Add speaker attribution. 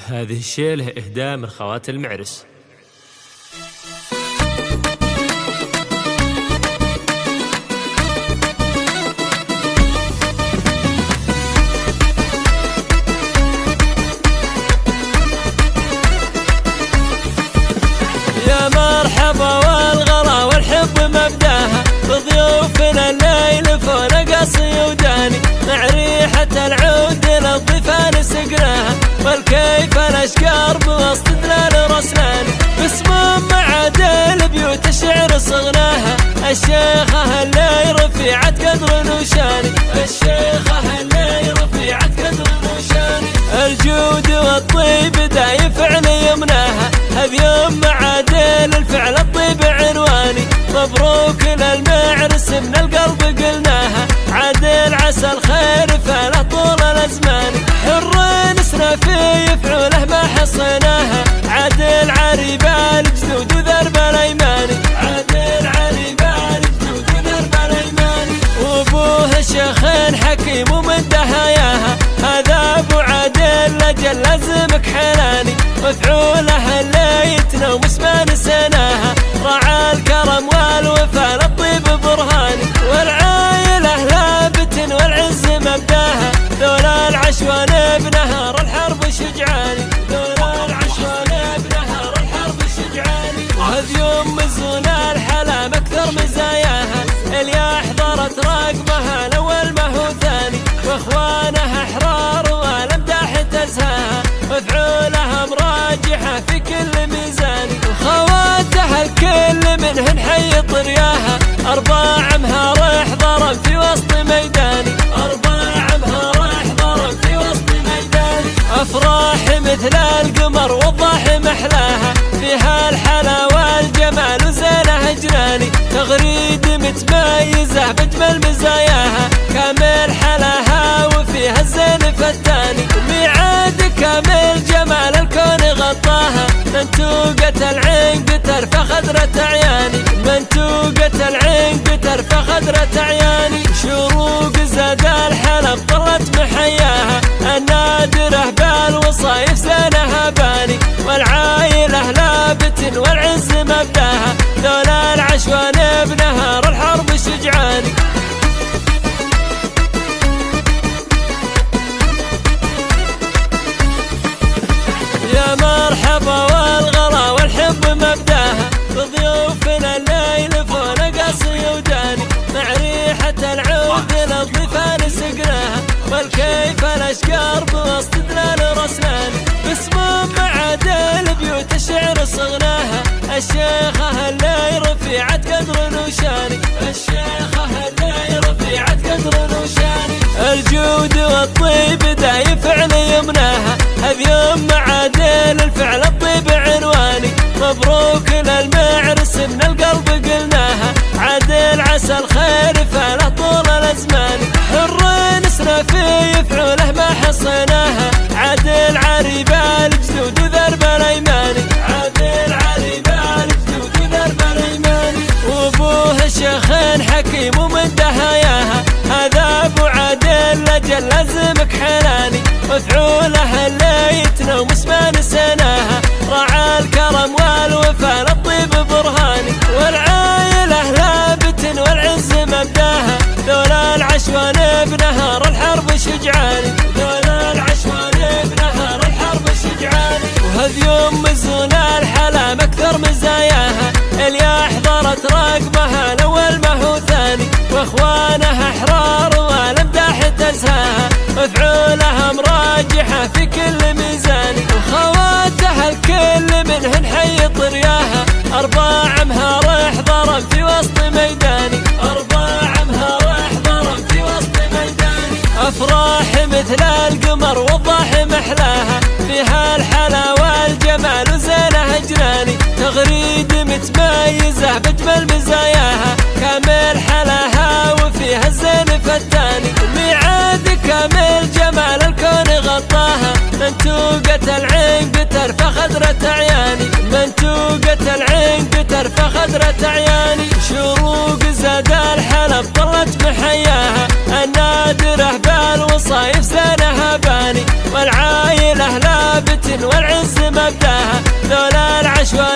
Speaker 1: هذه الشيلة إهداء من خوات المعرس.
Speaker 2: يا مرحبا والغلا والحب مبداها، بضيوفنا الليل فوق قصي وداني، مع ريحة العود للضيفان سقناها، والكيف الاشقار بوسط دلال رسلاني، باسم معادل بيوت الشعر صغناها، الشيخة اللي رفيعة قدر نوشاني، الشيخة اللي رفيعة قدر نوشاني، الجود والطيب دايم فعل يمناها، هذه معادل الفعل الطيب عنواني، مبروك للمعرس من القلب قلناها، عادل عسى الخير فله طول الازمان، حر نسنا في فعوله ما حصيناها، عادل عريبة الجدود وذرب الايماني، عادل عريبة الجدود وذرب الايماني، وابوه شيخ حكيم ومن دهاياها، هذا ابو عادل لجل لازمك حناني، مفعوله اللي يتنوم اسمه نسيناها، راعى الكرم والوفا للطيب برهاني، والعايله لابت والعز مبداها، ذولا العشوان بنهار الحرب شجعاني، ذولا العشوان بنهار الحرب شجعاني، وهذ يوم مزونا الحلام اكثر مزاياها، اللي حضرت رقبها الاول ما هو ثاني، واخوانها احرار والامداح تزهاها، مفعولها مراجحه في كل ميزان، وخواتها الكل منهن حي طرياها، ارباع امهار احضرا في وسط ميداني، ارباع امهار احضرا في وسط ميداني، افراح مثل القمر والضاح محلاها، فيها الحلا والجمال وزينها جناني، تغريد متميزه باجمل مزاياها، كامل حلاها وفيها الزين فتاني، ميعاد كامل جمال الكون غطاها، منتوقة العين بترفع خضرة عياني، منتوقة العين بترفع خضرة عياني، شروق زاد الحلم طلت محياها، النادرة بالوصايف زينها باني، والعايلة لابت والعز مبداها، ذولا العشوان بنهار الحرب شجعاني. يا مرحبا والغلا والحب مبداها، بضيوفنا الليل فوق قصي وداني، مع ريحة العود للضيفان سقناها، والكيف الاشقار بوسط دلال رسلاني، باسم معادل بيوت الشعر صغناها، الشيخة اللي رفيعة قدر نوشاني، الشيخة اللي رفيعة قدر نوشاني، الجود والطيب دايم فعل يمناها، هذه معادل الفعل الطيب عنواني، مبروك للمعرس من القلب قلناها، عادل عسى الخير فله طول الازمان، حر نسنا في فعوله ما حصيناها، عادل عريبة الجدود وذرب الايماني، عادل عريبة الجدود وذرب الايماني، وابوه شيخ حكيم ومن دهاياها، هذا ابو عادل لجل لازمك حناني، مفعوله اللي يتنوم اسمه نسيناها، راعى الكرم والوفا للطيب برهاني، والعايله لابت والعز مبداها، ذولا العشوان بنهار الحرب شجعاني، ذولا العشوان بنهار الحرب شجعاني، وهذ يوم مزونا الحلام اكثر مزاياها، اللي حضرت رقبها الاول ما هو ثاني، واخوانها احرار والامداح تزهاها، مفعولها مراجحه في كل ميزان، وخواتها الكل منهن حي طرياها، ارباع امهار احضرا في وسط ميداني، ارباع امهار احضرا في وسط ميداني، افراح مثل القمر والضاح محلاها، فيها الحلا والجمال وزينها جناني، تغريد متميزه باجمل مزاياها، كامل حلاها وفيها الزين فتاني، ميعاد كامل جمال الكون غطاها، منتوقة العين بترفع خضرة عياني، منتوقة العين بترفع خضرة عياني، شروق زاد الحلم طلت محياها، النادرة بالوصايف زينها باني، والعايلة لابت مبداها ذولا العشوائيين